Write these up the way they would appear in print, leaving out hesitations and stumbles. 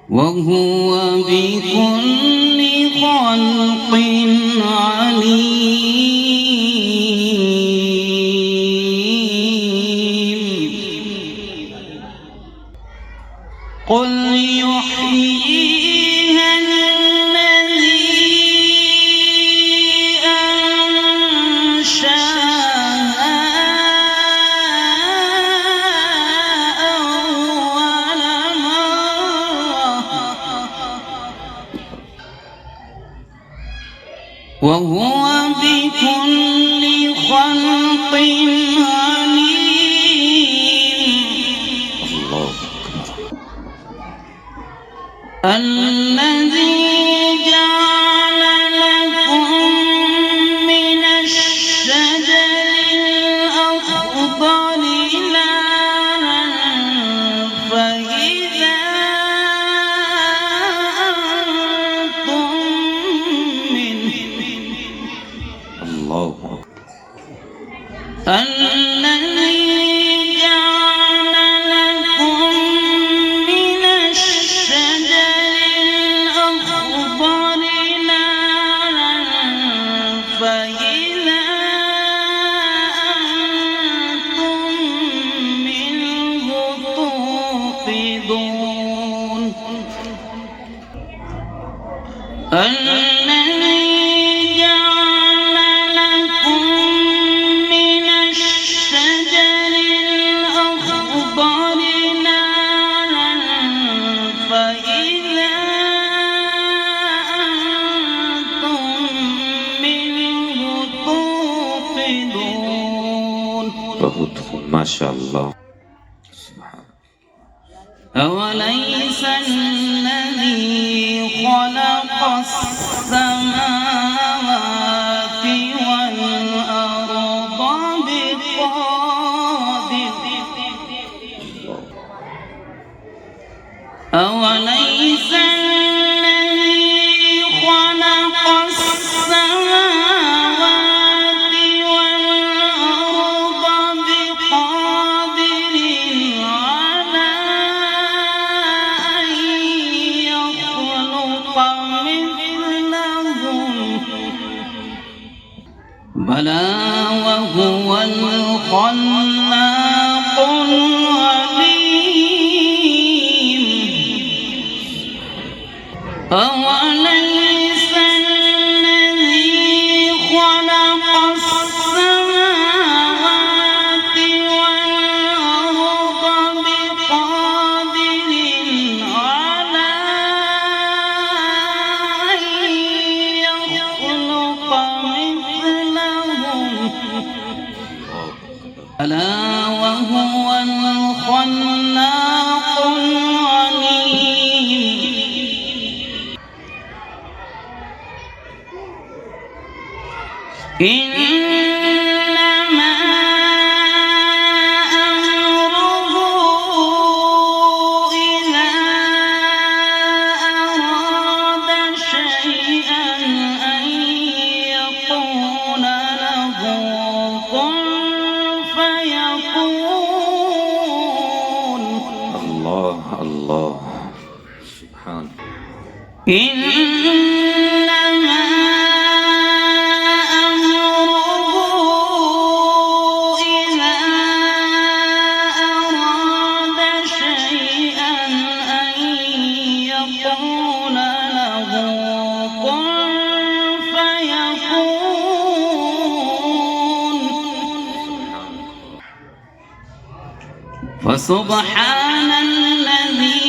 وهو بكل خلق عليم. قل يحييها الذي أنشأها أول مرة وهو بكل خلق عليم. الذي جعل لكم من الشجر الأخضر نارا فإذا أنتم منه الذي جعل لكم من الشجر الأخضر نارا فإذا أنتم منه توقدون. ما شاء الله. أوليس الذي خلق السماوات والأرض بقادر أوليس الذي خلق السماوات والأرض بقادر على أن يخلق مثلهم بلى وهو الخلاق العليم. أوليس الذي خلق السماوات والأرض بقادر على أن يخلق مثلهم ألا وهو الخلاق العليم. إنما أمره إذا أراد شيئا أن يقول له كن فيكون. الله سبحان. إنما أمره إذا أراد شيئا أن يقول له كن فيكون. فسبحان الذي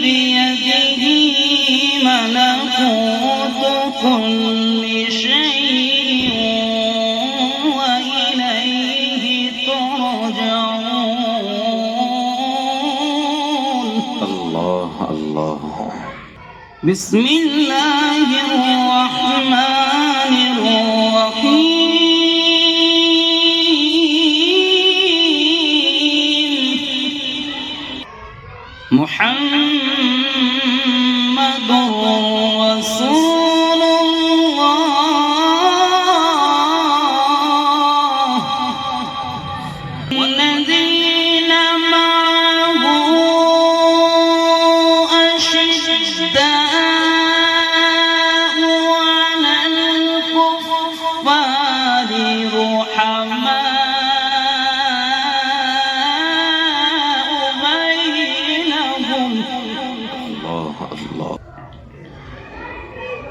بيده ملكوت كل شيء وإليه ترجعون. الله. بسم الله الرحمن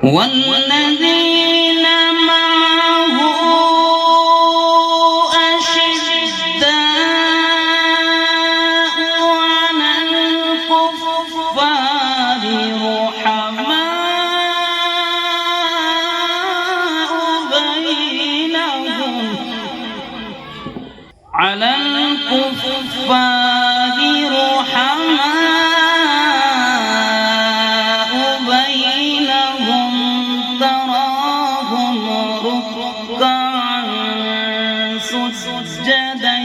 والذين معه أشداء على الكفار رحماء بينهم على الكفار رحماء بينهم تراهم ركعا سجدا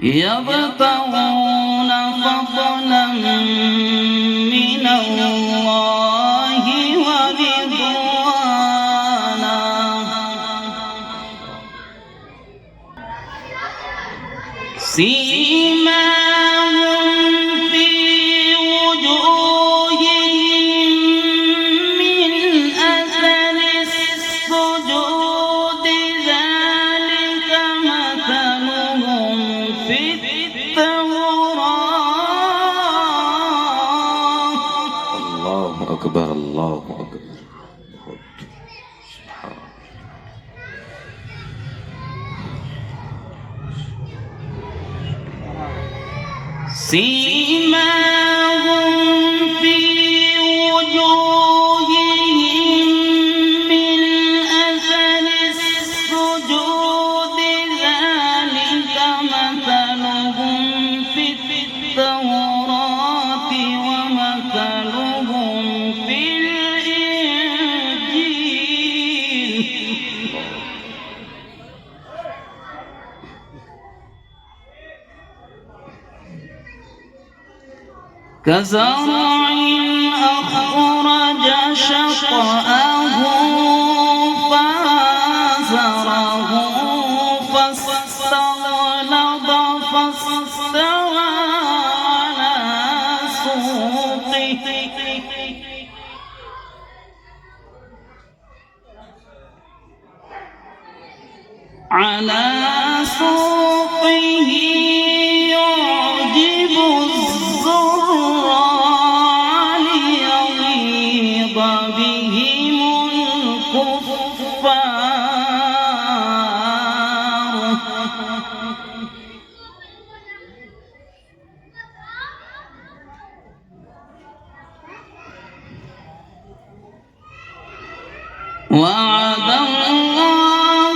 يبتغون فضلا من الله ورضوانا سيماهم في وجوههم من أثر السجود ذلك مثلهم في التوراة الله أكبر الله أكبر سيماهم في وجوههم من أثر السجود ذلك مثلهم في التوراة ومثلهم في الإنجيل كزرع أخرج شطأه فآزره فاستغلظ فاستوى على سوقه يعجب الزراع ليغيظ بهم الكفار وعد الله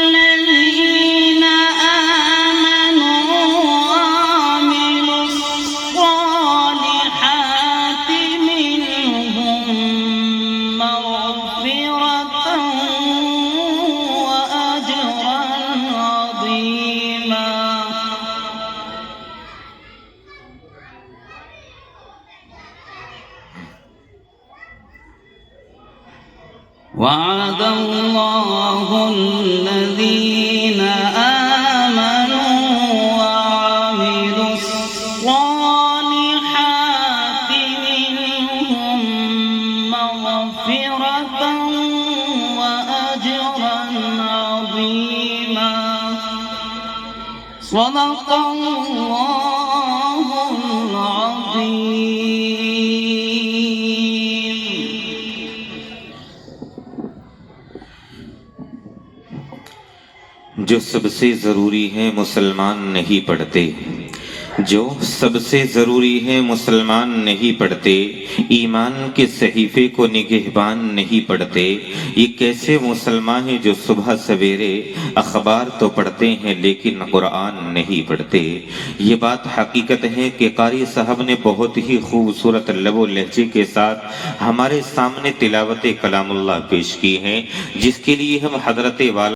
الذين آمنوا وعملوا الصالحات منهم مغفرة وأجرا عظيما وعد الله الذين آمنوا وعملوا الصالحات منهم مغفرة وأجرا عظيما صدق الله العظيم जो सबसे ज़रूरी है मुसलमान नहीं पढ़ते, जो सबसे ज़रूरी है मुसलमान नहीं पढ़ते, ईमान के सहीफे को निगहबान नहीं पढ़ते। ये कैसे मुसलमान हैं जो सुबह सवेरे अखबार तो पढ़ते हैं लेकिन कुरान नहीं पढ़ते। ये बात हकीकत है कि कारी साहब ने बहुत ही खूबसूरत लबो लहजे के साथ हमारे सामने तिलावत कलामुल्लाह पेश की है, जिसके लिए हम हजरत वाला